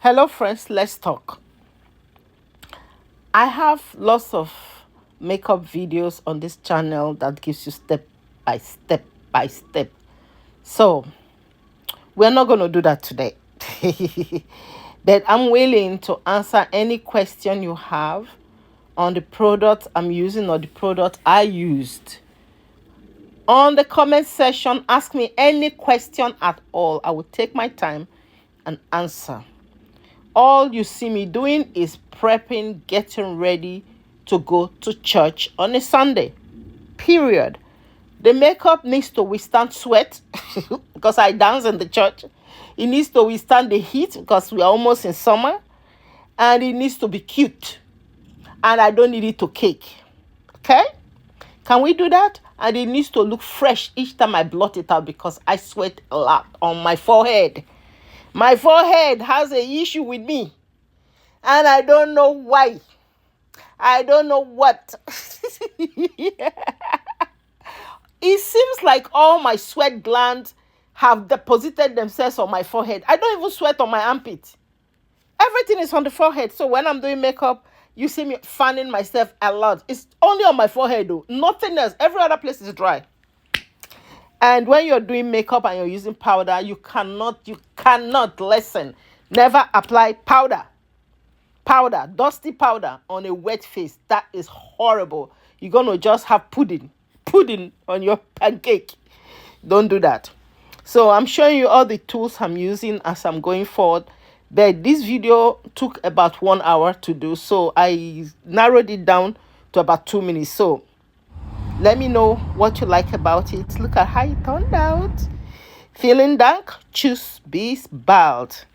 Hello, friends. Let's talk. I have lots of makeup videos on this channel that gives you step by step by step. So we're not going to do that today. But I'm willing to answer any question you have on the product I'm using or the product I used. On the comment section, ask me any question at all. I will take my time and answer. All you see me doing is prepping, getting ready to go to church on a Sunday. Period. The makeup needs to withstand sweat because I dance in the church. It needs to withstand the heat because we are almost in summer. And it needs to be cute. And I don't need it to cake. Okay? Can we do that? And it needs to look fresh each time I blot it out because I sweat a lot on my forehead. My forehead has an issue with me. And I don't know why. I don't know what. It seems like all my sweat glands have deposited themselves on my forehead. I don't even sweat on my armpit. Everything is on the forehead. So when I'm doing makeup, you see me fanning myself a lot. It's only on my forehead though. Nothing else. Every other place is dry. And when you're doing makeup and you're using powder, you cannot listen. Never apply powder, dusty powder on a wet face. That is horrible. You're going to just have pudding on your pancake. Don't do that. So I'm showing you all the tools I'm using as I'm going forward. But this video took about 1 hour to do. So I narrowed it down to about 2 minutes. So let me know what you like about it. Look at how it turned out. Feeling dark? Choose Bees Bald.